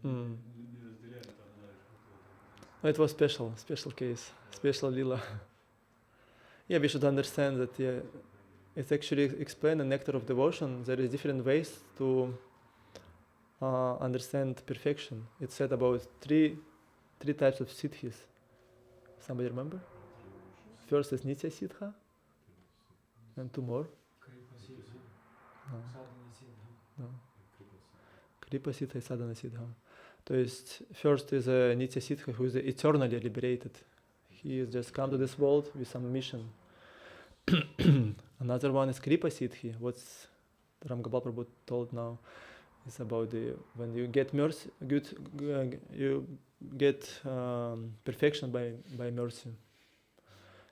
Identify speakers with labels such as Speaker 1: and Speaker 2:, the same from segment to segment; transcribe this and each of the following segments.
Speaker 1: Mm. It was special case, special lila. Yeah, we should understand that it's actually explained in Nectar of Devotion. There is different ways to understand perfection. It's said about three types of siddhis. Somebody remember? First is Nitya Siddha, and two more. No. Kripa Siddha и Sadhana Siddha. То есть, first is a Nitya Siddha who is eternally liberated. He has just come to this world with some mission. Another one is Kripa Siddhi. What's Ram Gopal Prabhu told now is about when you get mercy, you get perfection by mercy.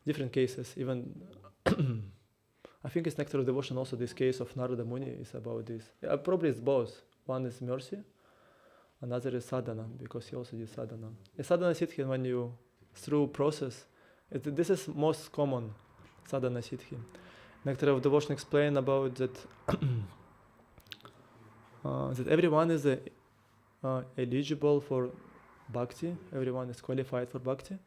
Speaker 1: Different cases, even I think it's Nectar of Devotion also this case of Narada Muni is about this. Yeah, probably it's both. One is mercy, another is sadhana, because he also did sadhana. A sadhana siddhi, when you through process, this is most common sadhana siddhi. Nectar of Devotion explain about that that everyone is eligible for bhakti, everyone is qualified for bhakti.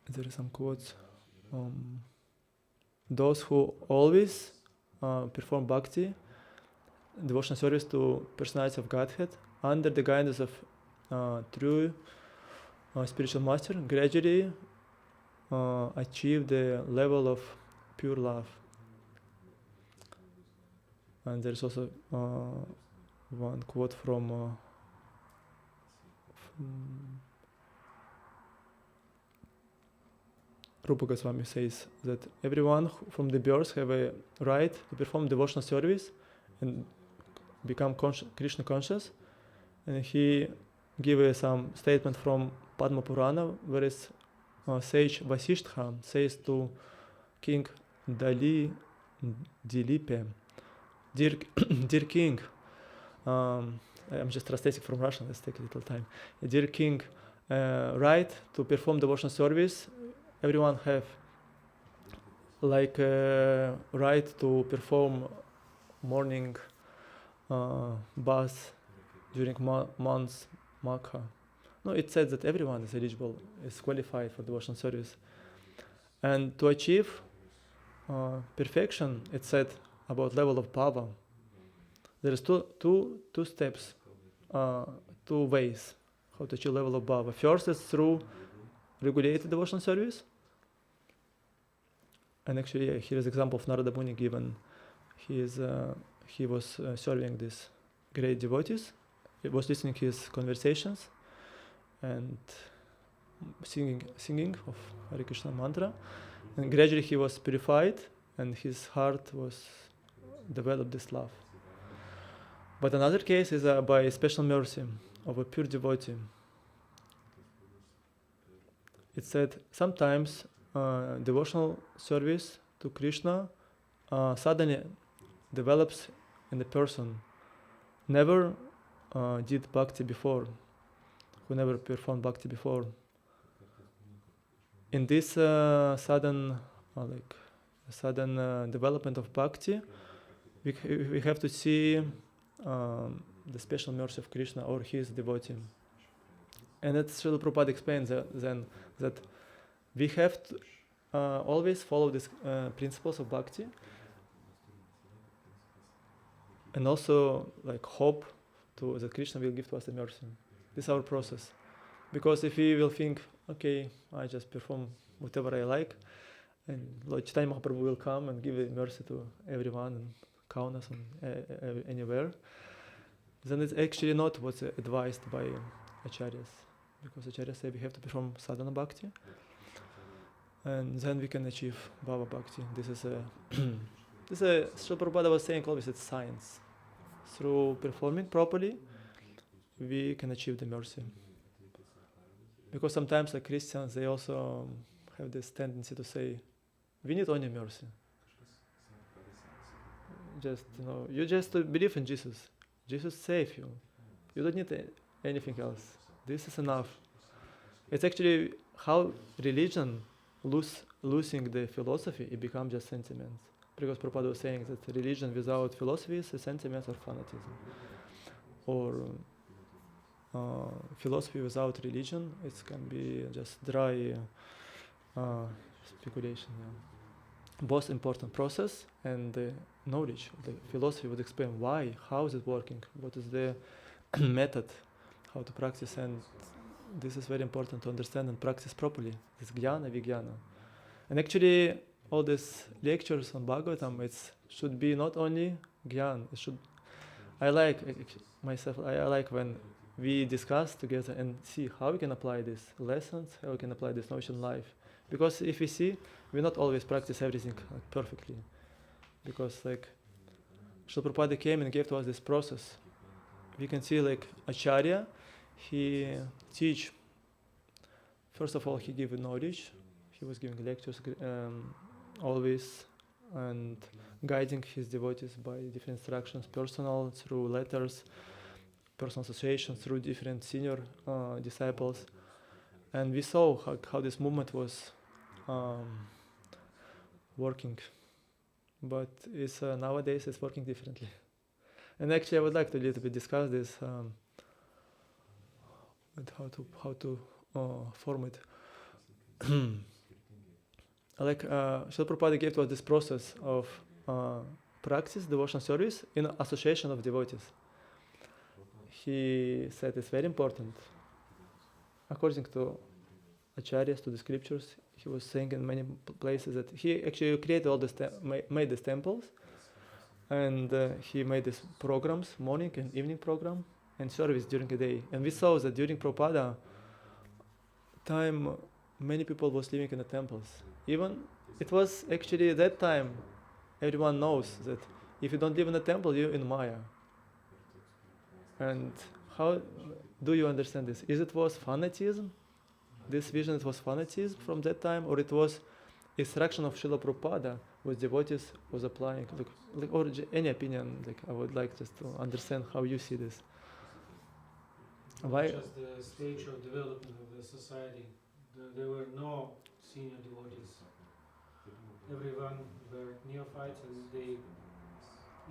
Speaker 1: There are some quotes. Those who always perform bhakti, devotional service to personality of Godhead, under the guidance of true spiritual master, gradually achieve the level of pure love. And there is also one quote from Rupa Goswami says that everyone from the birth have a right to perform devotional service and become Krishna conscious. And he gave some statement from Padma Purāṇa, where is sage Vasishtha says to King Dilipe, Dear King, I'm just translating from Russian, let's take a little time. Dear King, right to perform devotional service, everyone have like right to perform morning bath during months Magha. No, it said that everyone is eligible, is qualified for devotional service. And to achieve perfection, it said about level of bhava. There is two steps, two ways how to achieve level of bhava. First is through regulated devotional service. And actually, here is example of Narada Muni given. He was serving these great devotees. He was listening to his conversations and singing of Hare Krishna mantra. And gradually he was purified and his heart was developed this love. But another case is by special mercy of a pure devotee. It said sometimes devotional service to Krishna suddenly develops in the person never did bhakti before, who never performed bhakti before. In this sudden development of bhakti, we have to see the special mercy of Krishna or his devotee. And it's Srila Prabhupada explains then that we have to always follow these principles of bhakti and also like hope that Krishna will give to us the mercy. This is our process. Because if we will think, okay, I just perform whatever I like, and Lord Chaitanya Mahaprabhu will come and give mercy to everyone in Kaune and anywhere, then it's actually not what's advised by Acharyas. Because Acharyas say we have to perform sadhana bhakti, and then we can achieve bhava bhakti. This is Srila Prabhupada was saying always it's science. Through performing properly, we can achieve the mercy. Because sometimes like Christians, they also have this tendency to say, we need only mercy. You just believe in Jesus. Jesus saved you. You don't need anything else. This is enough. It's actually how religion losing the philosophy, it becomes just sentiments. Because Prabhupada was saying that religion without philosophy is a sentiment or fanatism. or philosophy without religion. It can be just dry speculation. Yeah. Both important process and the knowledge. The philosophy would explain why, how is it working, what is the method, how to practice, and this is very important to understand and practice properly. This jnana, vijnana. And actually, all these lectures on Bhagavatam, it should be not only jnana. It should. I like myself. I like when we discuss together and see how we can apply these lessons, how we can apply this knowledge in life. Because if we see, we not always practice everything perfectly. Because like Srila Prabhupada came and gave to us this process. We can see like Acharya, he teach. First of all, he gave knowledge. He was giving lectures always and guiding his devotees by different instructions, personal, through letters, personal associations, through different senior disciples. And we saw how this movement was working. But it's, nowadays it's working differently. And actually I would like to a little bit discuss this and how to form it. Like Srila Prabhupada gave to us this process of practice, devotional service in association of devotees. He said it's very important. According to Acharyas, to the scriptures, he was saying in many places that he actually created all this, made these temples, and he made these programs, morning and evening program, and service during the day. And we saw that during Prabhupada time, many people was living in the temples. Even it was actually at that time, everyone knows that if you don't live in the temple, you're in Maya. And how do you understand this? Is it was fanatism? This vision, it was fanatism from that time, or it was instruction of Srila Prabhupada, which devotees was applying, like or any opinion. Like I would like just to understand how you see this. Why?
Speaker 2: Just the stage of development of the society. There were no senior devotees. Everyone were neophytes, and they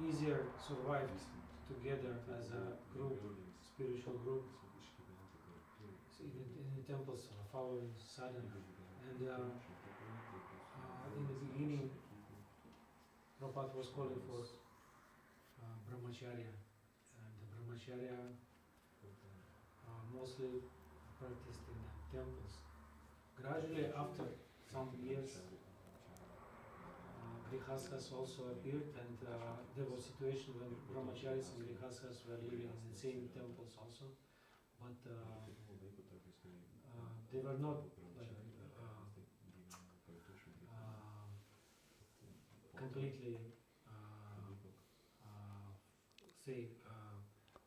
Speaker 2: easier survived together as a group, spiritual group. So in the temples following sadhana. And in the beginning, Prabhupada was calling for brahmacharya. And the brahmacharya mostly practiced in the temples. Gradually, after some years, grihasthas also appeared, and there was a situation when brahmacharis and grihasthas were living in the same temples also, but they were not like completely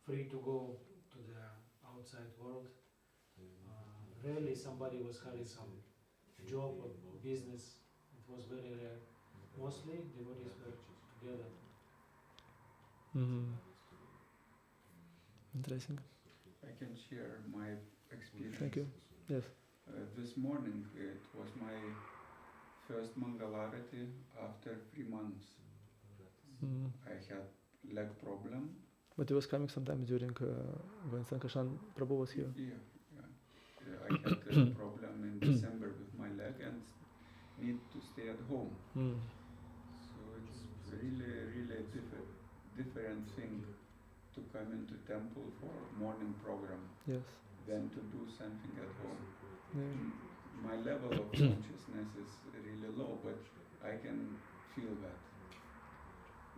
Speaker 2: free to go to the outside world. Rarely somebody was having some job or business. It was very rare. Mostly devotees were together.
Speaker 1: Mm-hmm. Interesting.
Speaker 3: I can share my experience.
Speaker 1: Thank you. Yes.
Speaker 3: This morning it was my first Mangalarati after 3 months.
Speaker 1: Mm.
Speaker 3: I had leg problem.
Speaker 1: But it was coming sometime during when Sankashan Prabhu was here.
Speaker 3: Yeah. I had a problem in December with my leg and need to stay at home.
Speaker 1: Mm.
Speaker 3: So it's really different thing to come into temple for morning program
Speaker 1: Yes.
Speaker 3: than to do something at home.
Speaker 1: Yeah.
Speaker 3: My level of consciousness is really low, but I can feel that.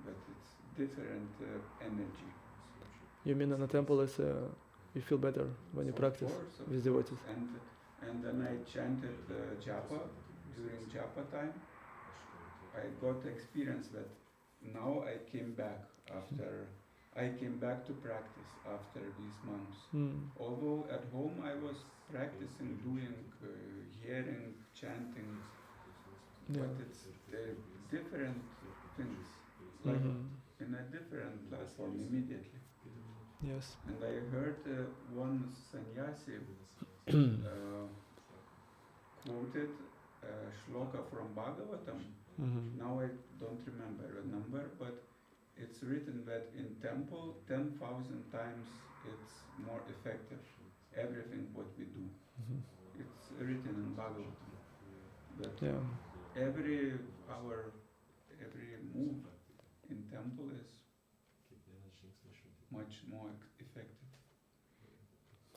Speaker 3: But it's different energy.
Speaker 1: You mean in the temple is you feel better when you practice with devotees?
Speaker 3: And then I chanted japa during japa time. I got experience that now I came back to practice after these months.
Speaker 1: Mm.
Speaker 3: Although at home I was practicing doing hearing, chanting,
Speaker 1: Yeah.
Speaker 3: but it's different things, like in a different platform immediately.
Speaker 1: Yes.
Speaker 3: And I heard one sannyasi quoted a shloka from Bhagavatam.
Speaker 1: Mm-hmm.
Speaker 3: Now I don't remember the number, but it's written that in temple 10,000 times it's more effective. Everything what we do. It's written in Bhagavatam that every move in temple is much more effective.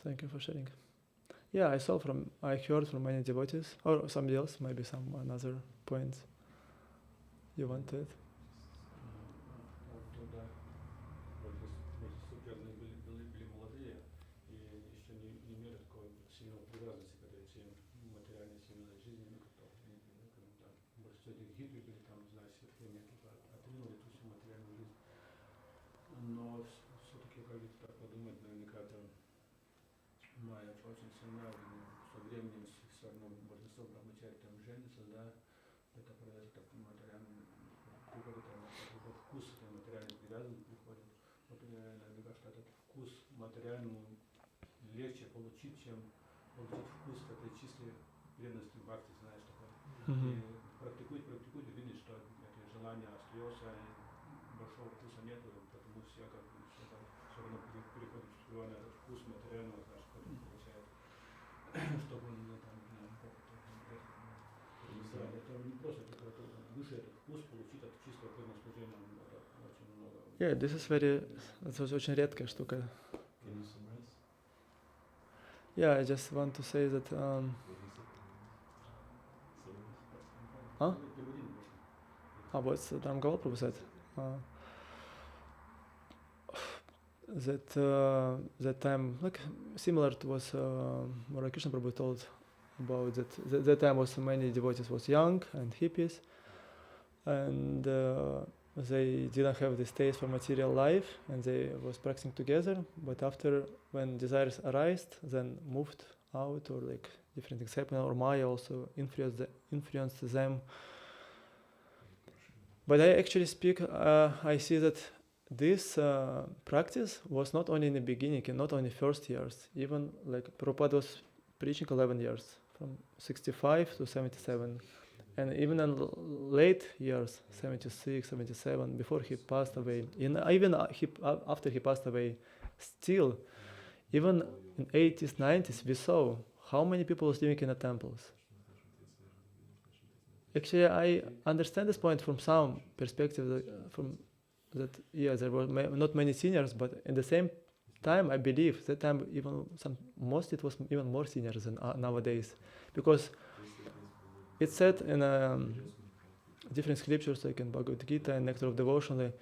Speaker 1: Thank you for sharing. Yeah, I heard from many devotees, or somebody else, maybe some another points you wanted.
Speaker 2: Легче получить, чем получить вкус этой чистой преданности бхакти, знаешь, такое. И практикует, видишь, что это желание остается, и большого вкуса нету, потому все как все равно переходит в этот вкус материального, знаешь, который получает, чтобы он там это не просто выше этот вкус получить от чистого преданного служения, это очень много.
Speaker 1: Yeah, this is это очень редкая штука. Yeah, I just want to say that what's the Bhagavatam Prabhu said? That time, like similar to what Krishna Prabhu told about that time was many devotees was young and hippies, and they didn't have this taste for material life, and they was practicing together. But after, when desires arised, then moved out, or like different things happened, or Maya also influenced them. But I actually I see that this practice was not only in the beginning and not only first years. Even like Prabhupada was preaching 11 years, from 65 to 77. And even in late years, 76, 77, before he passed away, even after he passed away, still, even in 80s, 90s, we saw how many people was living in the temples. Actually, I understand this point from some perspective, there were not many seniors, but at the same time, I believe that time mostly it was even more seniors than nowadays, because it's said in different scriptures, like in Bhagavad and Nectar of Devotion, the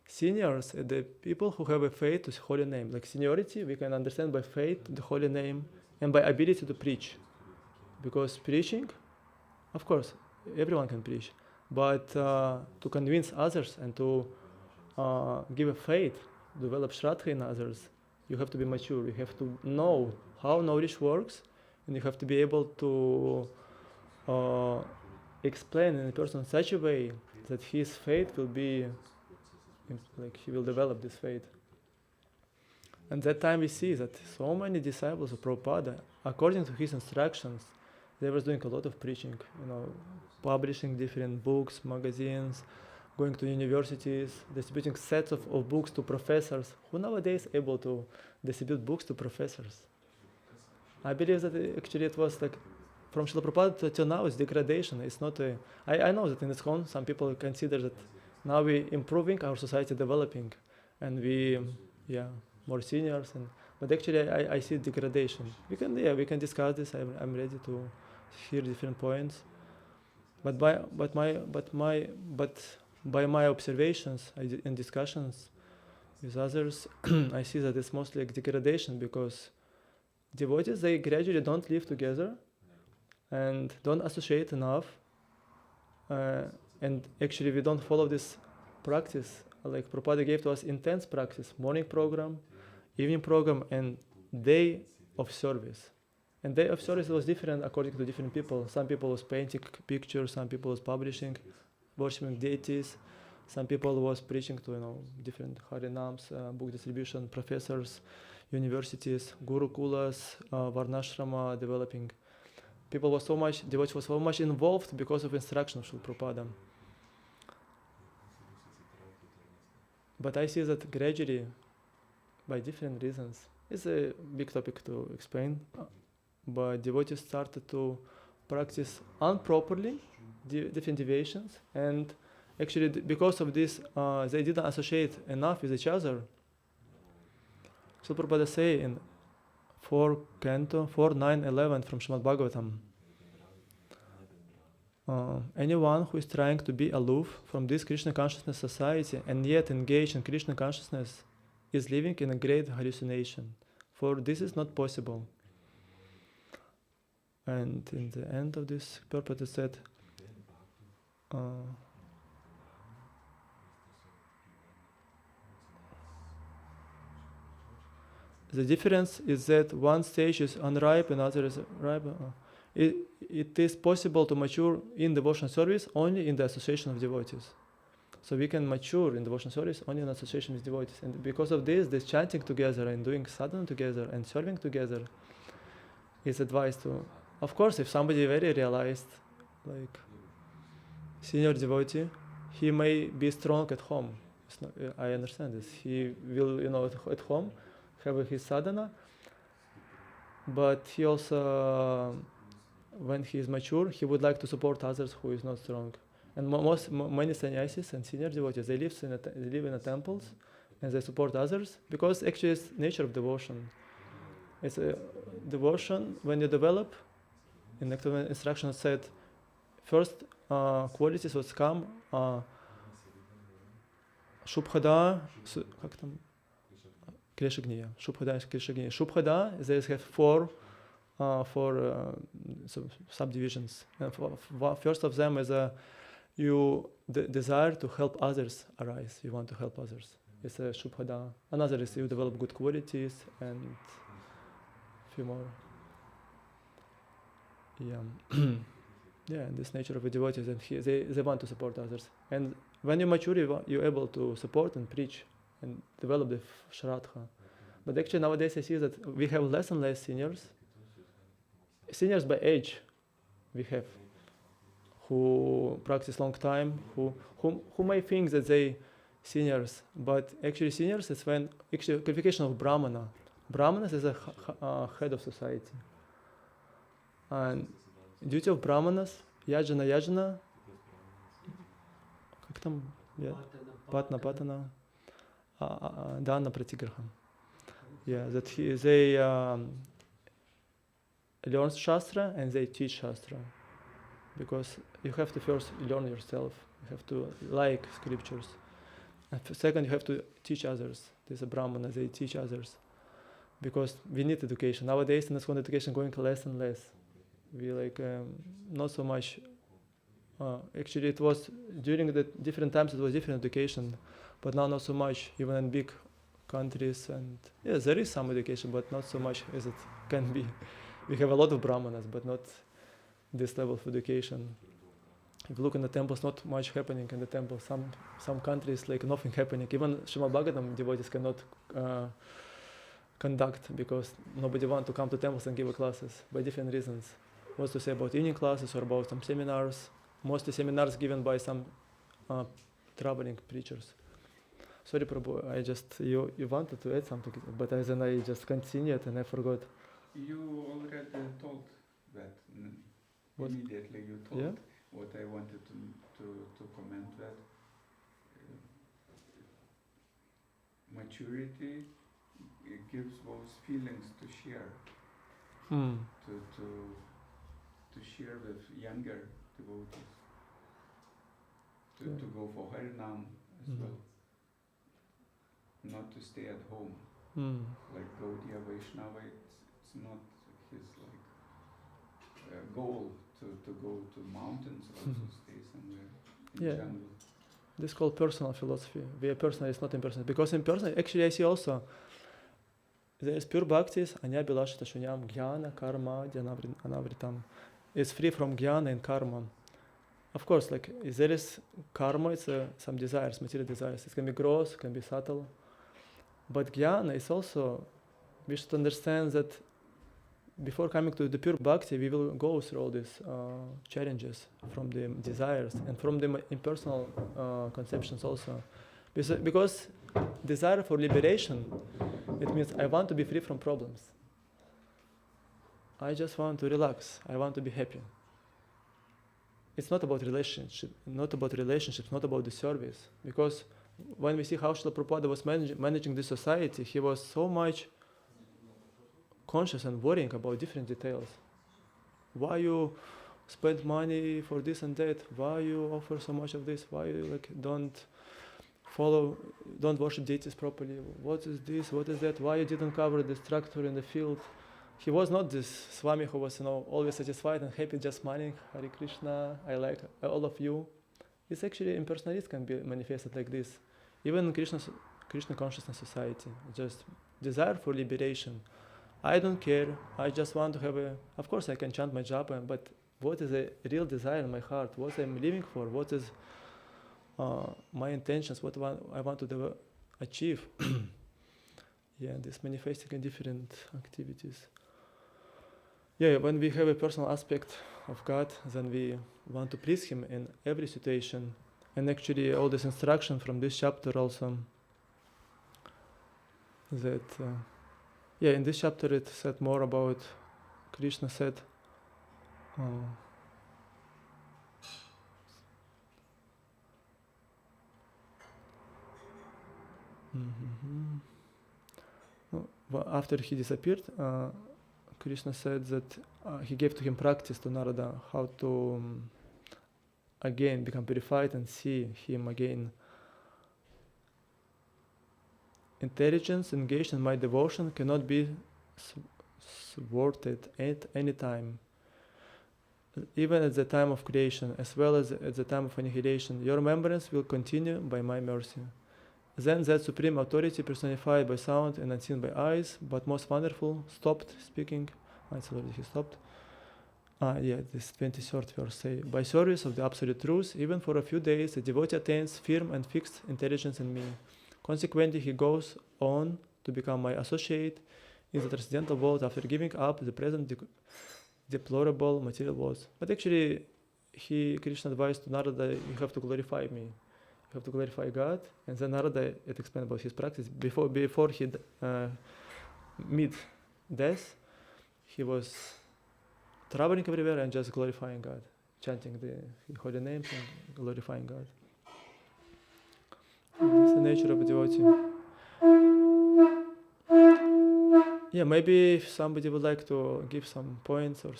Speaker 1: seniors are the people who have a faith to the holy name. Like seniority, we can understand by faith to the holy name and by ability to preach. Because preaching, of course, everyone can preach, but to convince others and to give a faith, develop shraddha in others, you have to be mature. You have to know how knowledge works, and you have to be able to explain in a person in such a way that his faith will be, like he will develop this faith. And that time we see that so many disciples of Prabhupada, according to his instructions, they were doing a lot of preaching, publishing different books, magazines, going to universities, distributing sets of books to professors. Who nowadays able to distribute books to professors? I believe that actually it was like from Srila Prabhupada till now it's degradation. It's not I know that in ISKCON some people consider that now we improving, our society developing, and we more seniors, but actually I see degradation. We can discuss this. I'm ready to hear different points, but by my observations and discussions with others, I see that it's mostly like degradation, because devotees, they gradually don't live together and don't associate enough, and actually we don't follow this practice. Like Prabhupada gave to us intense practice, morning program, evening program, and day of service. And day of service was different according to different people. Some people was painting pictures, some people was publishing, worshiping deities, some people was preaching to different harinams, book distribution, professors, universities, gurukulas, varnashrama developing. Devotees was so much involved because of instruction of Srila Prabhupada. But I see that gradually, by different reasons, it's a big topic to explain, but devotees started to practice improperly, different deviations, and actually because of this, they didn't associate enough with each other. So Prabhupada say in 4 Canto 4.9.11 from Šrimad Bhagavatam, anyone who is trying to be aloof from this Krishna consciousness society and yet engaged in Krishna consciousness is living in a great hallucination, for this is not possible. And in the end of this purport it said, the difference is that one stage is unripe and other is ripe. It is possible to mature in devotional service only in the association of devotees. So we can mature in devotional service only in association with devotees. And because of this chanting together and doing sadhana together and serving together is advised to. Of course, if somebody very realized, like senior devotee, he may be strong at home. I understand this. He will, at home have his sadhana, but he also, when he is mature, he would like to support others who is not strong. And many sannyasis and senior devotees, they live in the temples and they support others because actually it's nature of devotion. It's a devotion when you develop. In the instruction said, first qualities would come śucāpaham, śucāpaham, they have four subdivisions. First of them is the desire to help others arise. You want to help others. It's a śucāpaham. Another is you develop good qualities and few more. This nature of a devotee, and they want to support others. And when you mature, you're able to support and preach and develop the shraddha. But actually nowadays I see that we have less and less seniors. Seniors by age we have, who practice long time, who may think that they seniors, but actually seniors is when actually qualification of brahmana. Brahmanas is a head of society. And duty of brahmanas, yajna, как там, patana, dana pratigraha. That they learn shastra and they teach shastra, because you have to first learn yourself. You have to like scriptures. And second, you have to teach others. There's a brahmana, they teach others, because we need education nowadays. In this one, education going less and less. We not so much. Actually, it was during the different times. It was different education, but now not so much. Even in big countries, and yes, there is some education, but not so much as it can be. We have a lot of brahmanas, but not this level of education. If you look in the temples, not much happening in the temple. Some countries like nothing happening. Even Šrimad Bhagavatam devotees cannot conduct because nobody wants to come to temples and give classes by different reasons. What's to say about evening classes or about some seminars? Mostly seminars given by some traveling preachers. Sorry, Prabhu, you wanted to add something, but then I just continued and I forgot.
Speaker 3: You already told that. Immediately you told what I wanted to comment that. Maturity, it gives those feelings to share. To share with younger devotees. To go for Harinam as well. Not to stay at home. Like Gaudiya Vaishnava, it's not his goal to go to mountains or to stay somewhere in jungle.
Speaker 1: This is called personal philosophy. We are personal, it's not impersonal. Because impersonal, actually I see also, there is pure bhaktis, anyabhilasha shunyam, jnana, karma, anavritam. It's free from jnana and karma. Of course, there is karma, it's some desires, material desires. It can be gross, it can be subtle. But jnana is also, we should understand that before coming to the pure bhakti, we will go through all these challenges from the desires and from the impersonal conceptions also. Because desire for liberation, it means I want to be free from problems. I just want to relax. I want to be happy. It's not about relationships, not about the service. Because when we see how Srila Prabhupada was managing this society, he was so much conscious and worrying about different details. Why you spend money for this and that? Why you offer so much of this? Why you don't worship deities properly? What is this? What is that? Why you didn't cover this tractor in the field? He was not this Swami who was, always satisfied and happy, just smiling, Hare Krishna, I like all of you. It's actually impersonalism can be manifested like this. Even in Krishna consciousness society, just desire for liberation. I don't care, I just want to have of course I can chant my japa, but what is a real desire in my heart? What I'm living for? What is my intentions? What I want to achieve? This manifesting in different activities. When we have a personal aspect of God, then we want to please Him in every situation. And actually all this instruction from this chapter also, that, in this chapter it said more about, Krishna said, after he disappeared, Krishna said that he gave to him practice to Narada how to again become purified and see him again. Intelligence engaged in my devotion cannot be thwarted at any time. Even at the time of creation, as well as at the time of annihilation, your remembrance will continue by my mercy. Then that supreme authority personified by sound and unseen by eyes, but most wonderful, stopped speaking. It's already he stopped. This 23rd verse say, by service of the absolute truth, even for a few days, the devotee attains firm and fixed intelligence in me. Consequently, he goes on to become my associate in the transcendental world after giving up the present deplorable material worlds. But actually, Krishna advised to Narada, you have to glorify me. You have to glorify God. And then Narada explained about his practice. Before he meet death, he was traveling everywhere and just glorifying God, chanting the holy names and glorifying God. It's the nature of a devotee. Maybe if somebody would like to give some points or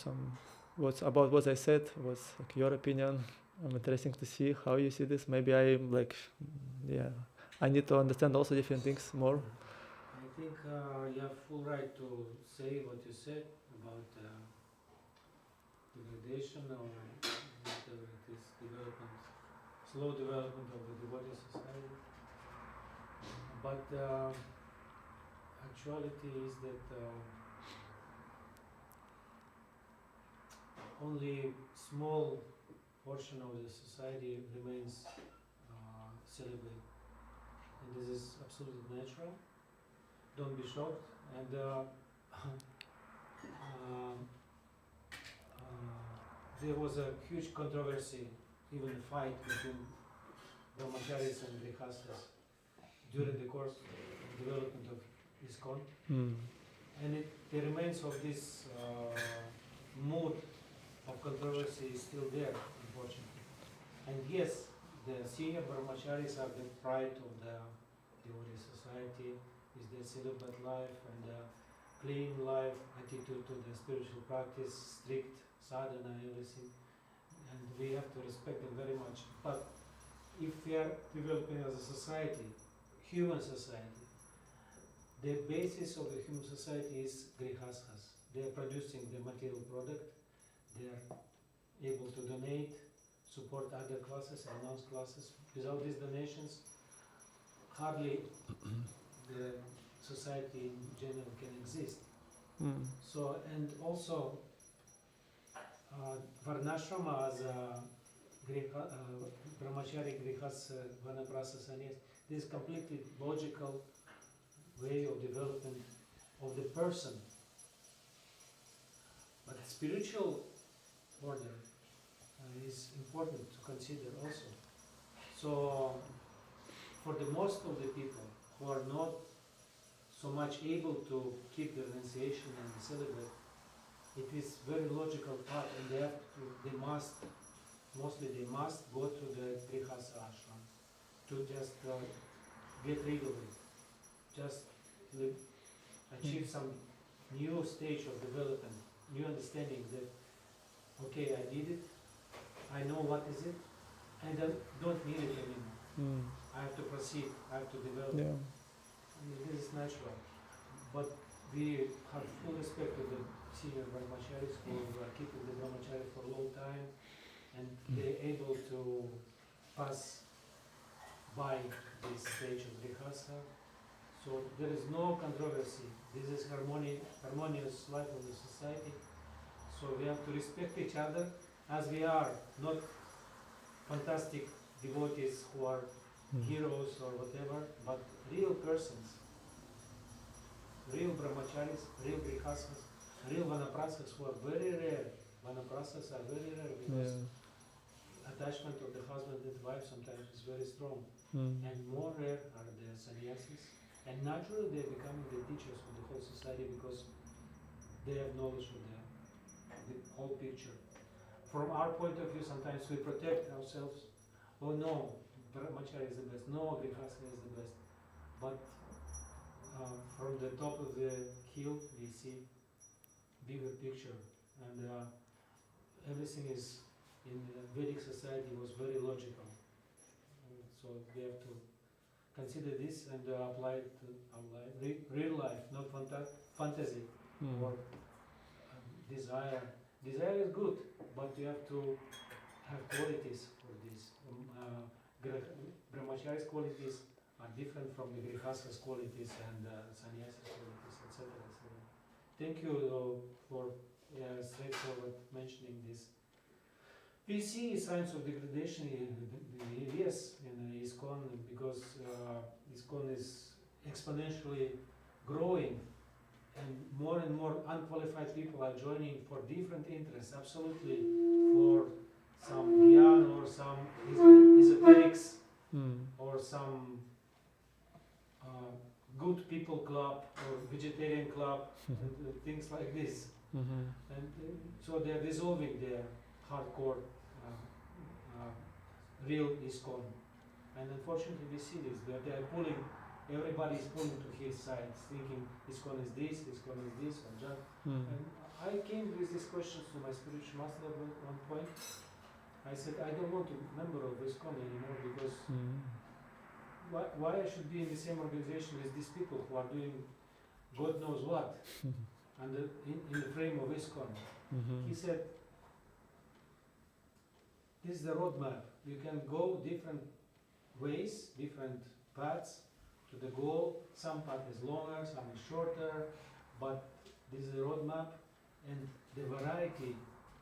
Speaker 1: about what I said, what's like your opinion. I'm interested to see how you see this. Maybe I need to understand also different things more.
Speaker 2: I think you have full right to say what you said about degradation or whatever it is, slow development of the devotee society. But actuality is that only small portion of the society remains celibate, and this is absolutely natural. Don't be shocked. And there was a huge controversy, even a fight between brahmacharis and grihasthas during the course of development of ISKCON. And the remains of this mood of controversy is still there, unfortunately. And yes, the senior brahmacharis are the pride of the devotee society, is their celibate life and clean life, attitude to the spiritual practice, strict sadhana, everything. And we have to respect them very much. But if we are developing as a society, human society, the basis of the human society is grihasthas. They are producing the material product, they are able to donate, support other classes and non-classes. Without these donations, hardly the society in general can exist. So, and also Varnashrama as a brahmachari, grihas, vanaprastha, sannyas, this is completely logical way of development of the person. But spiritual order is important to consider also. So, for the most of the people, who are not so much able to keep the renunciation and the celibate, it is very logical path, and they must go to the grihastha ashram to just get rid of it, just achieve some new stage of development, new understanding that, okay, I did it, I know what is it, and I don't need it anymore. I have to proceed, I have to develop.
Speaker 1: Yeah.
Speaker 2: This is natural. But we have full respect to the senior brahmacharis who are keeping the brahmachari for a long time, and they're able to pass by this stage of grihastha. So there is no controversy. This is harmonious life of the society. So we have to respect each other as we are, not fantastic devotees who are heroes or whatever, but real persons, real brahmacharis, real grihasthas, real vanaprasthas who are very rare. Vanaprasthas are very rare because attachment of the husband and wife sometimes is very strong. And more rare are the sannyasis. And naturally they are becoming the teachers of the whole society because they have knowledge of the whole picture. From our point of view, sometimes we protect ourselves. Oh no, brahmachari is the best. No, grihastha is the best. But from the top of the hill, we see bigger picture, and everything is in the Vedic society was very logical. So we have to consider this and apply it to our life, real life, not fantasy or desire. Desire is good, but you have to have qualities for this. Brahmachari's qualities are different from the grihastha's qualities and sannyasis qualities, etc. Thank you for straightforward mentioning this. We see signs of degradation, yes, in ISKCON, because ISKCON is exponentially growing, and more unqualified people are joining for different interests, absolutely, for some gyan or some esoterics or some good people club or vegetarian club and things like this. And so they are dissolving their hardcore real ISKCON. And unfortunately we see this, that they are pulling, everybody is pulling to his side, thinking ISKCON is this, or just. And I came with these questions to my spiritual master at one point. I said, I don't want to be a member of ISKCON anymore because why I should be in the same organization with these people who are doing God knows what and in the frame of ISKCON. He said, this is the roadmap. You can go different ways, different paths to the goal. Some path is longer, some is shorter, but this is the roadmap, and the variety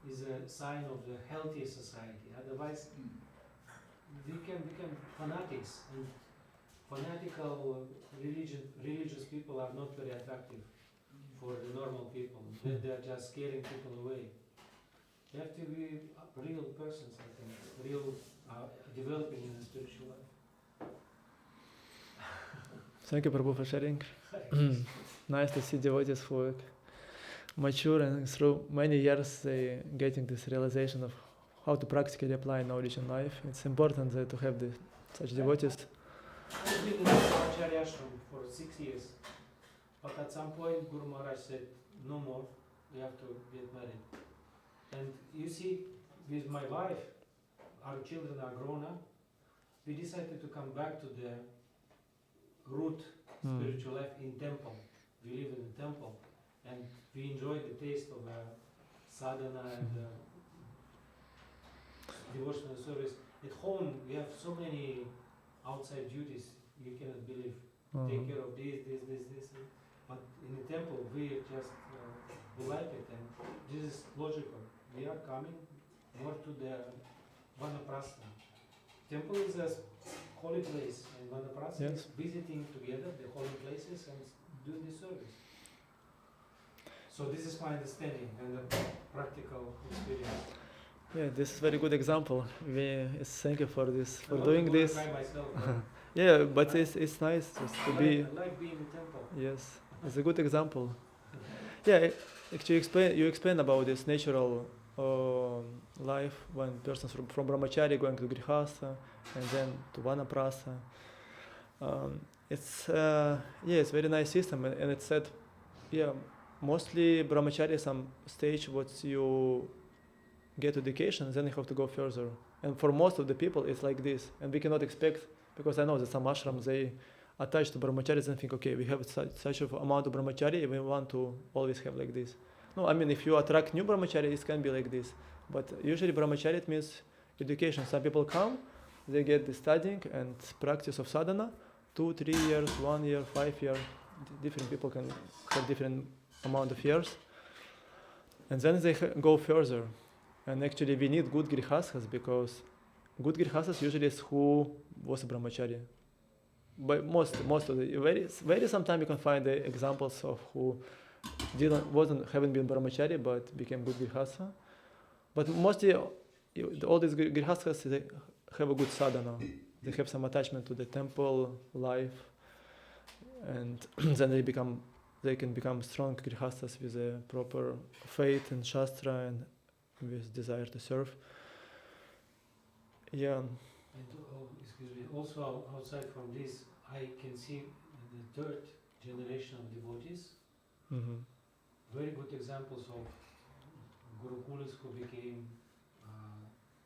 Speaker 2: is a sign of the healthy society. Otherwise, we can become fanatics, and fanatical religious people are not very attractive for the normal people. They are just scaring people away. You have to be real persons, I think, real developing in the spiritual life.
Speaker 1: Thank you, Prabhu, for sharing. Nice to see devotees who mature and through many years they getting this realization of how to practically apply knowledge in life. It's important to have such devotees.
Speaker 2: I've been in the Acharya ashram for 6 years, but at some point Guru Maharaj said, no more, we have to get married. And you see, with my wife, our children are grown up, we decided to come back to the root spiritual life in temple. We live in a temple, and we enjoy the taste of sadhana and devotional service. At home, we have so many outside duties, you cannot believe. Take care of this. But in the temple, we just we like it, and this is logical. We are coming more to the vanaprastha. Temple is a holy place, and vanaprastha is visiting together the holy places and doing the service. So this is my understanding and the practical experience.
Speaker 1: Yeah, this is very good example. Thank you for this, for doing this. Yeah, but it's nice just to be.
Speaker 2: I like being in temple.
Speaker 1: Yes, it's a good example. Yeah, actually, you explain about this natural life when persons from brahmachari going to grihastha and then to vanaprastha. It's it's very nice system, and it said, mostly brahmachari some stage what you get education, then you have to go further. And for most of the people, it's like this, and we cannot expect, because I know that some ashrams they attach to brahmacharis and think, okay, we have such an amount of brahmachari, we want to always have like this. No, I mean, if you attract new brahmachari, it can be like this. But usually brahmachari it means education. Some people come, they get the studying and practice of sadhana, 2, 3 years, 1 year, 5 years. Different people can have different amount of years. And then they go further. And actually we need good grihasthas, because good grihasthas usually is who was a brahmachari. But most of the very sometimes you can find the examples of who haven't been brahmachari but became good grihastha. But mostly all these grihasthas they have a good sadhana. They have some attachment to the temple life, and then they can become strong grihasthas with a proper faith in shastra and with desire to serve. Yeah.
Speaker 2: And excuse me, also outside from this, I can see the third generation of devotees.
Speaker 1: Mm-hmm.
Speaker 2: Very good examples of gurukulas who became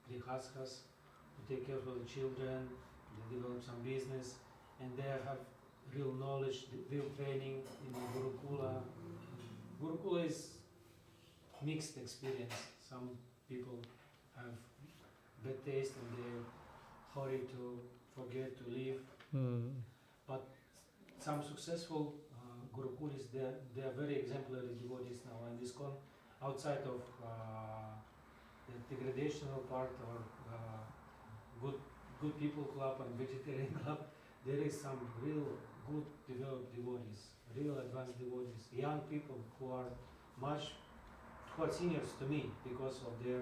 Speaker 2: grihasthas, who take care of the children, they develop some business, and they have real knowledge, real training in the gurukula. Gurukula is mixed experience. Some people have bad taste and they're hurry to forget to leave. But some successful gurukulis, they are very exemplary devotees now, and this outside of the degradational part or good people club and vegetarian club, there is some real good developed devotees, real advanced devotees, young people who are seniors to me because of their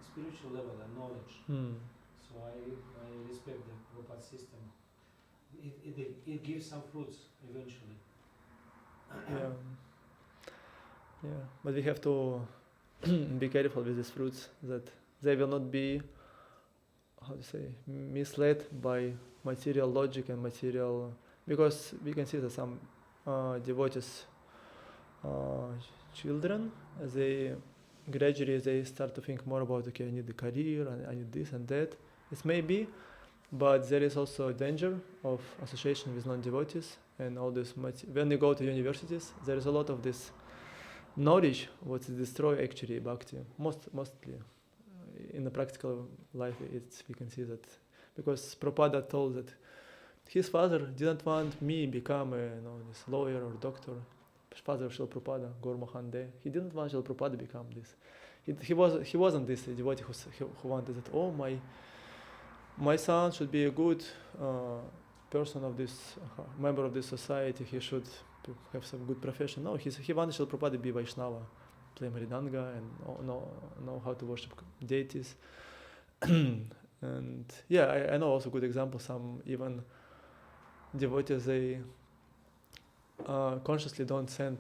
Speaker 2: spiritual level and knowledge. So I respect the Prabhupada system. It gives some fruits eventually.
Speaker 1: But we have to be careful with these fruits, that they will not be, misled by material logic and material, because we can see that some devotees children, they gradually start to think more about, okay, I need a career, I need this and that. It may be, but there is also a danger of association with non-devotees and all this. When you go to universities, there is a lot of this knowledge what destroy actually bhakti. Mostly in the practical life, we can see that, because Prabhupada told that his father didn't want me become this lawyer or doctor. Father of Srila Prabhupada, Gaur Mohan De, he didn't want Srila Prabhupada to become this. He wasn't this devotee who wanted that. Oh, my son should be a good person of this member of this society. He should have some good profession. No, he wanted Srila Prabhupada to be Vaishnava, play Maridanga and know how to worship deities. And I know also good examples. Some even devotees they consciously don't send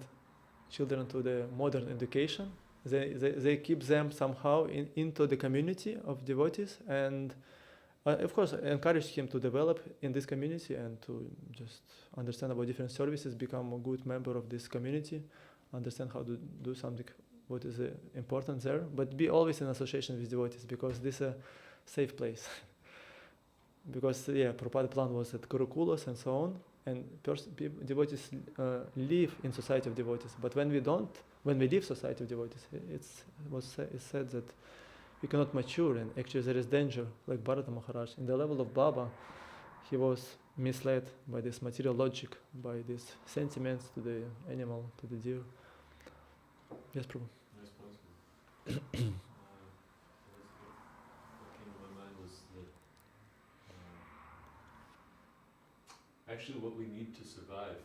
Speaker 1: children to the modern education. They keep them somehow into the community of devotees, and of course encourage him to develop in this community and to just understand about different services, become a good member of this community, understand how to do something what is important there, but be always in association with devotees, because this is a safe place. Because Prabhupada plan was at Gurukulas and so on, and devotees live in society of devotees. But when we leave society of devotees, it's said that we cannot mature, and actually there is danger, like Bharata Maharaj. In the level of Baba, he was misled by this material logic, by these sentiments to the animal, to the deer. Yes, Prabhu.
Speaker 4: Nice point. What came to my mind was that actually what we need to survive,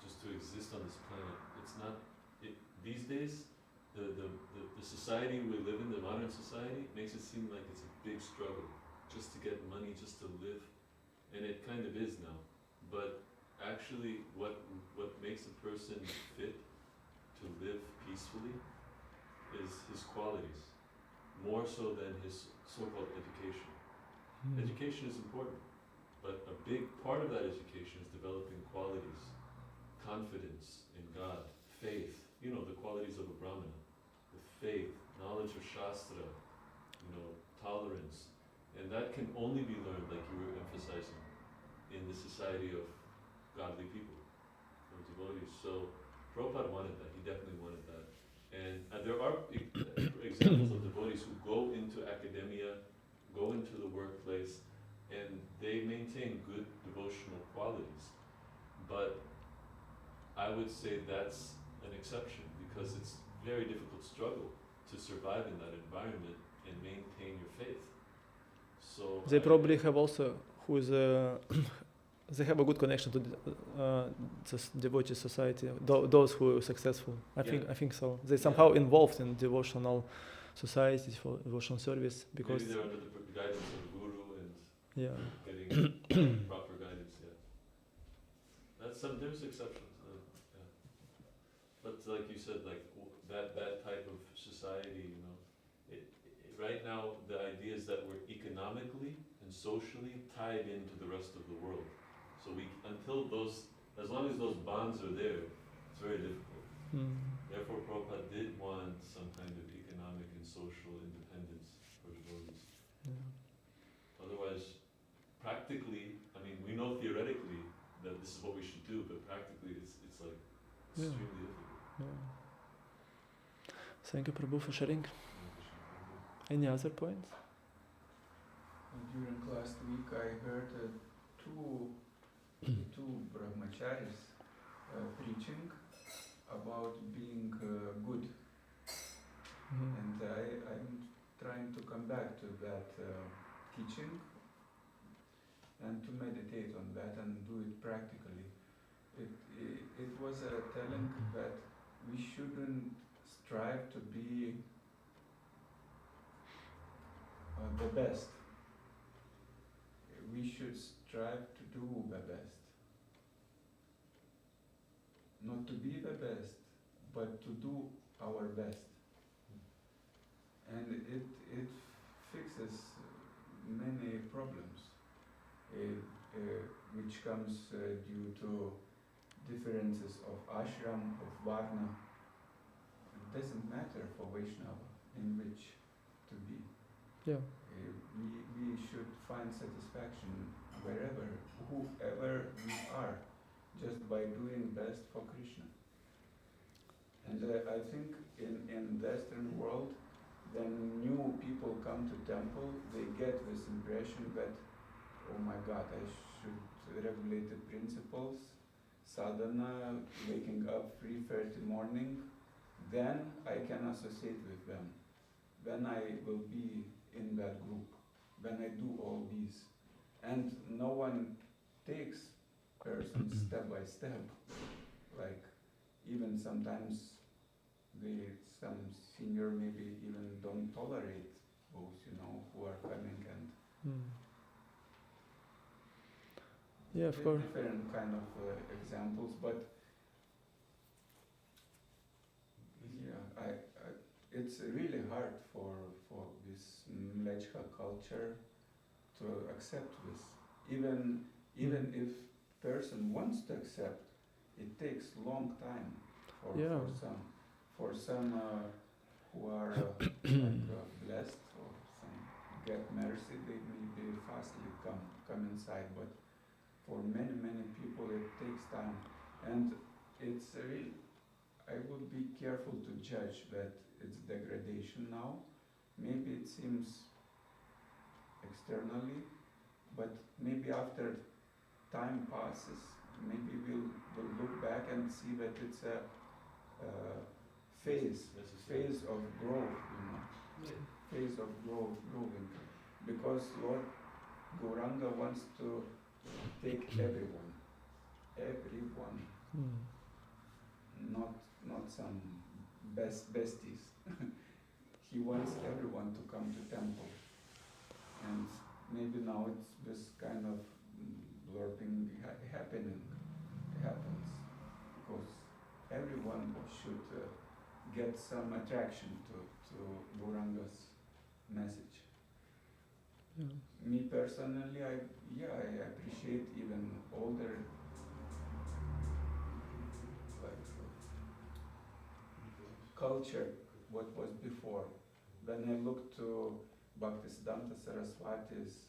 Speaker 4: just to exist on this planet, these days, the society we live in, the modern society, makes it seem like it's a big struggle just to get money, just to live. and it kind of is now. But actually, what makes a person fit to live peacefully is his qualities, more so than his so-called education. Education is important, but a big part of that education is developing qualities, confidence in God, faith, you know, the qualities of a brahmana, the faith, knowledge of Shastra, you know, tolerance, and that can only be learned, like you were emphasizing, in the society of godly people, of devotees. So Prabhupada wanted that, he definitely wanted that. And there are examples of devotees who go into academia, go into the workplace, and they maintain good devotional qualities. But I would say that's an exception, because it's very difficult struggle to survive in that environment and maintain your faith. So
Speaker 1: they probably have also they have a good connection to the devotee society. Those who are successful, I think so. They somehow involved in devotional societies for devotional service, because
Speaker 4: maybe they're under the guidance of the guru and
Speaker 1: yeah.
Speaker 4: getting proper guidance. There's exceptions. But like you said, like that type of society, you know, right now the idea is that we're economically and socially tied into the rest of the world. So as long as those bonds are there, it's very difficult. Therefore, Prabhupada did want some kind of economic and social independence for devotees. Otherwise, practically, I mean, we know theoretically that this is what we should do, but practically it's like extremely difficult.
Speaker 1: Thank you, Prabhu, for sharing. Any other points?
Speaker 3: During last week I heard two brahmacharis preaching about being good. And I'm trying to come back to that teaching and to meditate on that and do it practically. It was telling that we shouldn't strive to be the best. We should strive to do the best. Not to be the best, but to do our best. And it fixes many problems, which comes due to differences of ashram, of varna. It doesn't matter for Vaishnava in which to be. We should find satisfaction wherever, whoever we are, just by doing best for Krishna. And I think in Western world, when new people come to temple, they get this impression that, oh my God, I should regulate the principles, sadhana, waking up 3:30 morning, then I can associate with them. Then I will be in that group, when I do all these. And no one takes person step by step. Like even sometimes some senior maybe even don't tolerate those, who are coming and
Speaker 1: of course.
Speaker 3: Different kind of examples, but it's really hard for this mlechka culture to accept this. Even if person wants to accept, it takes long time for some who are blessed or some get mercy, they maybe fastly come inside, but for many people it takes time, and it's I would be careful to judge that it's degradation now. Maybe it seems externally, but maybe after time passes, maybe we'll look back and see that it's a phase of growth, phase of growing, because Lord Gauranga wants to take everyone, not some besties. He wants everyone to come to temple, and maybe now it's this kind of developing happening happens, because everyone should get some attraction to Gauranga's message.
Speaker 1: Yeah.
Speaker 3: Me personally, I appreciate even older, like culture, what was before. When I look to Bhaktisiddhanta Saraswati's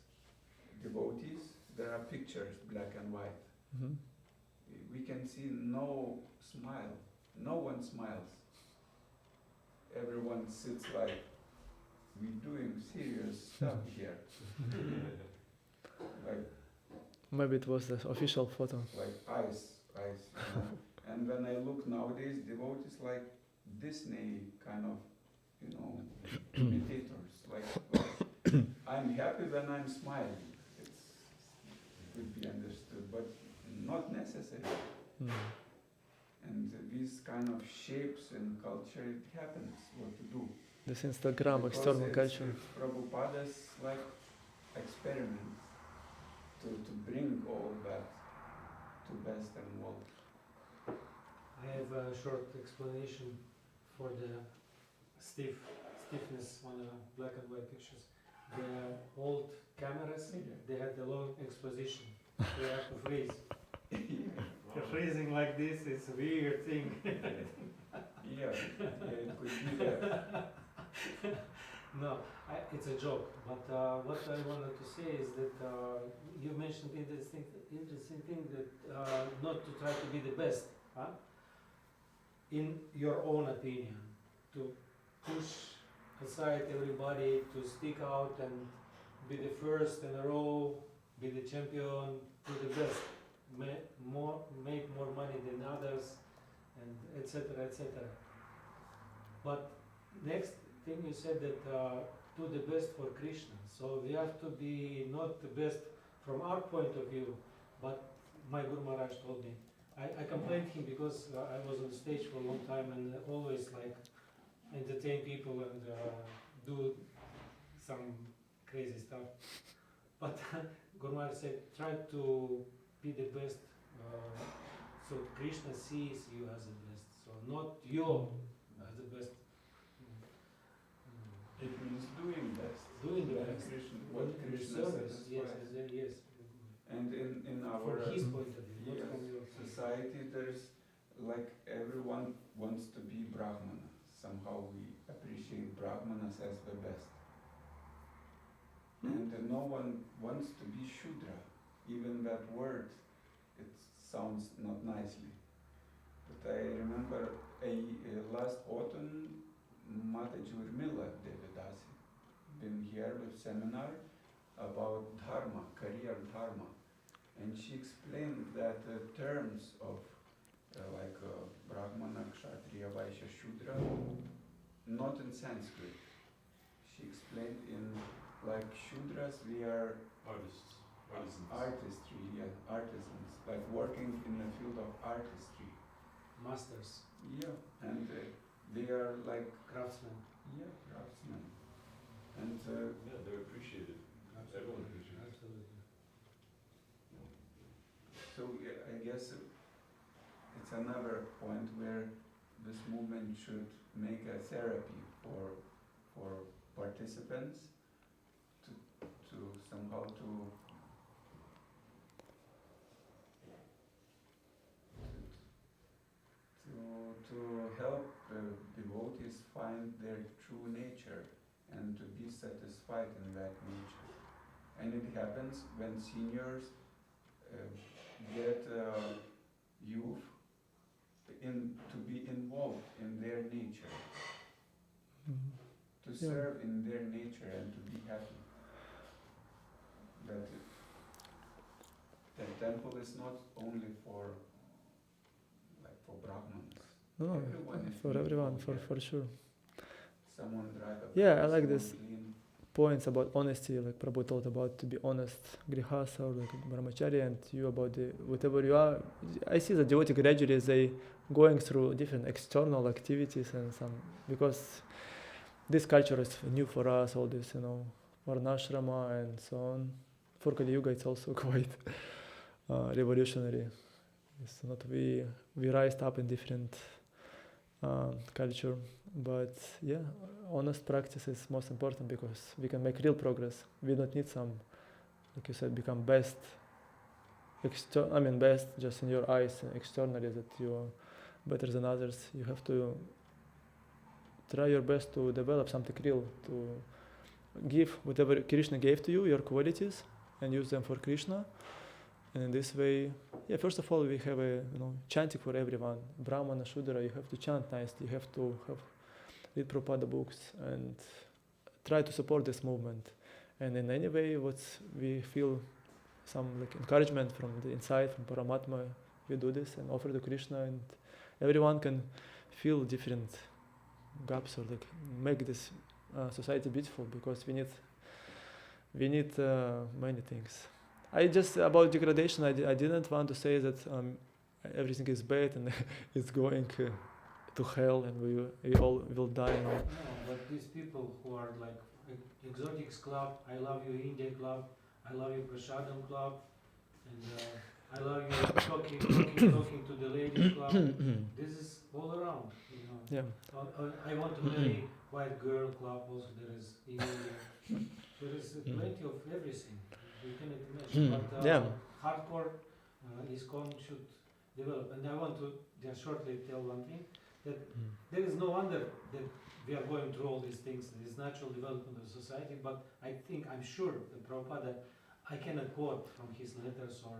Speaker 3: devotees, there are pictures, black and white.
Speaker 1: Mm-hmm.
Speaker 3: We can see no smile. No one smiles. Everyone sits like, we're doing serious stuff here. Like,
Speaker 1: maybe it was the official photo.
Speaker 3: like ice. You know. And when I look nowadays, devotees like Disney kind of, imitators. Like I'm happy when I'm smiling. It could be understood, but not necessary.
Speaker 1: Mm.
Speaker 3: And these kind of shapes in culture, it happens what to do.
Speaker 1: This Instagram,
Speaker 3: Because
Speaker 1: external
Speaker 3: it's
Speaker 1: culture.
Speaker 3: Prabhupada's like experiment to bring all that to Western world.
Speaker 2: I have a short explanation for the stiffness on the black and white pictures. The old cameras, they had a long exposition. They have to freeze. Freezing like this is a weird thing.
Speaker 3: Yeah, it could be that.
Speaker 2: No, it's a joke. But what I wanted to say is that you mentioned interesting thing that not to try to be the best, huh? In your own opinion, to push aside everybody, to stick out and be the first in a row, be the champion, do the best, make more money than others, and etc. etc. But next thing you said that do the best for Krishna. So we have to be not the best from our point of view, but my Guru Maharaj told me. I complained him because I was on stage for a long time and always like entertain people and do some crazy stuff. But Guru Maharaj said, try to be the best so Krishna sees you as the best. So not you as the best.
Speaker 3: It means doing best.
Speaker 2: Doing the
Speaker 3: When
Speaker 2: best.
Speaker 3: What
Speaker 2: In
Speaker 3: Krishna
Speaker 2: service,
Speaker 3: satisfies.
Speaker 2: yes.
Speaker 3: And in our
Speaker 2: From his point of view, not
Speaker 3: yes,
Speaker 2: from yours.
Speaker 3: society, there's like everyone wants to be Brahmana. Somehow we appreciate Brahmanas as the best. And no one wants to be Shudra. Even that word, it sounds not nicely. But I remember last autumn, Mataji Urmila Devidasi been here with seminar about dharma, career dharma. And she explained that the terms of Brahmana, Kshatriya, Vaishya, Shudra, not in Sanskrit. She explained in like Shudras, we are artistry, artisans, like working in the field of artistry.
Speaker 2: Masters.
Speaker 3: Yeah, and they are like
Speaker 2: Craftsmen.
Speaker 3: Yeah, craftsmen. And
Speaker 4: they're appreciated. Everyone appreciates.
Speaker 2: Absolutely.
Speaker 3: so I guess it's another point where this movement should make a therapy for participants to somehow to help devotees find their true nature and to be satisfied in that nature. And it happens when seniors get youth to be involved in their nature, to serve in their nature and to be happy. That the temple is not only for Brahmins.
Speaker 1: No,
Speaker 3: Everyone is
Speaker 1: for
Speaker 3: needed
Speaker 1: everyone,
Speaker 3: here.
Speaker 1: for sure.
Speaker 3: Someone drive a
Speaker 1: Yeah,
Speaker 3: car,
Speaker 1: I like
Speaker 3: someone
Speaker 1: this.
Speaker 3: clean.
Speaker 1: Points about honesty, like Prabhu told about to be honest, grihasa or like brahmacharya, and you about the whatever you are. I see the devotee gradually they going through different external activities and some, because this culture is new for us, all this, varnashrama and so on. For Kali Yuga it's also quite revolutionary. It's not we rise up in different culture, but yeah, honest practice is most important because we can make real progress. We don't need some, like you said, become best. Best just in your eyes externally that you are better than others. You have to try your best to develop something real, to give whatever Krishna gave to you, your qualities, and use them for Krishna. And in this way, first of all, we have a chanting for everyone. Brahmana, Shudra, you have to chant nicely. You have to read Prabhupada books and try to support this movement. And in any way, what we feel some encouragement from the inside, from Paramatma, we do this and offer to Krishna, and everyone can feel different gaps or make this society beautiful, because we need many things. About degradation, I didn't want to say that everything is bad and it's going to hell and we all will die. No,
Speaker 2: but these people who are like Exotics Club, I Love You India Club, I Love You Prasadam Club, and I Love You talking to the Ladies Club. This is all around,
Speaker 1: Yeah.
Speaker 2: I Want to Marry White Girl Club also there is in India. There is plenty of everything. You cannot imagine. But hardcore ISKCON should develop. And I want to just shortly tell one thing, that there is no wonder that we are going through all these things, this natural development of society, but I'm sure that Prabhupada, I cannot quote from his letters or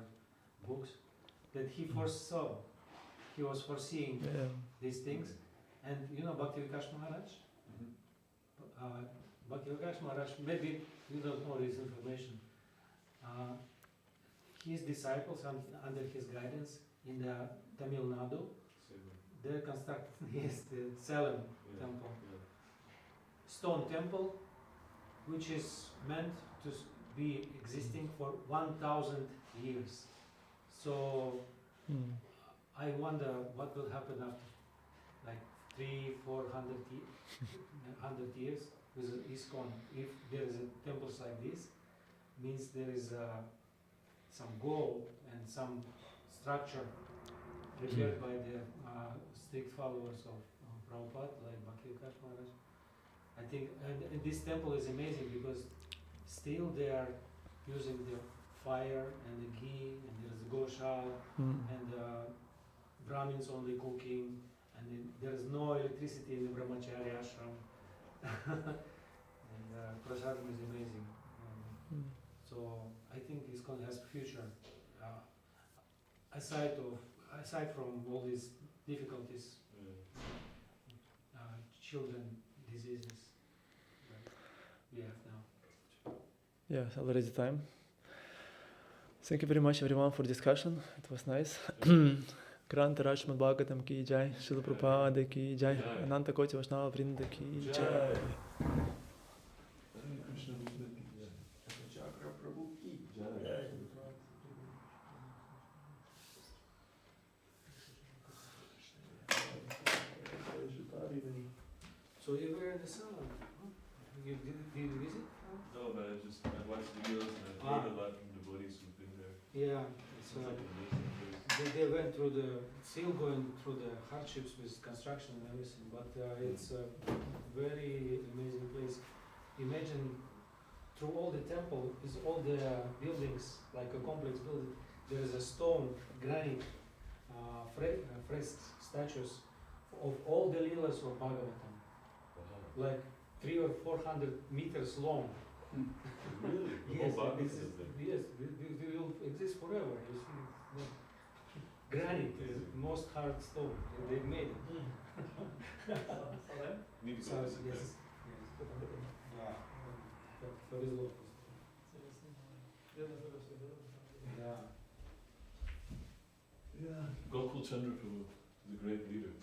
Speaker 2: books, that he foresaw, he was foreseeing these things. And Bhakti Vikas Maharaj? Bhakti Vikas Maharaj, maybe you don't know this information. His disciples, under his guidance, in the Tamil Nadu, they constructed the Salem temple. Stone temple, which is meant to be existing for 1,000 years. So I wonder what will happen after 300-400 years with ISKCON. If there is a temples like this, means there is some goal and some structure prepared by the strict followers of Prabhupada, like Bhakti Vikas Maharaj. I think, and this temple is amazing because still they are using the fire and the ghee, and there is goshala, and Brahmins only cooking, and there is no electricity in the Brahmachari ashram. And prasadam is amazing. So I think ISKCON has future. Aside from all these difficulties, children diseases that we have now.
Speaker 1: Yeah, already time. Thank you very much everyone for discussion. It was nice. Grant Šrimad Bhagavatam ki jai, Śrīla Prabhupada ki jai, Ananta Koti Vaishnava Vrinda ki jai.
Speaker 3: Ekačakra Prabhu ki jai.
Speaker 2: So you were in the salon? Did you visit?
Speaker 4: No, but I watched videos and I've heard a lot from devotees who've been there.
Speaker 2: Yeah,
Speaker 4: It's like an amazing place.
Speaker 2: they went through still going through the hardships with construction and everything, but it's a very amazing place. Imagine through all the temple is all the buildings, like a complex building, there is a stone, granite, fresques, statues of all the leelas of Bhagavatam, like 300 or 400 meters long.
Speaker 4: Really?
Speaker 2: Yes,
Speaker 4: The whole
Speaker 2: this
Speaker 4: Bhagavatam
Speaker 2: is,
Speaker 4: is there.
Speaker 2: yes, they will exist forever. You see, granite is the most hard stone they made.
Speaker 4: Need to
Speaker 2: So
Speaker 4: go
Speaker 2: yes,
Speaker 4: visit
Speaker 2: yes.
Speaker 4: there.
Speaker 2: Повезло. Yeah.
Speaker 4: Gokul Chandra Prabhu is a great leader.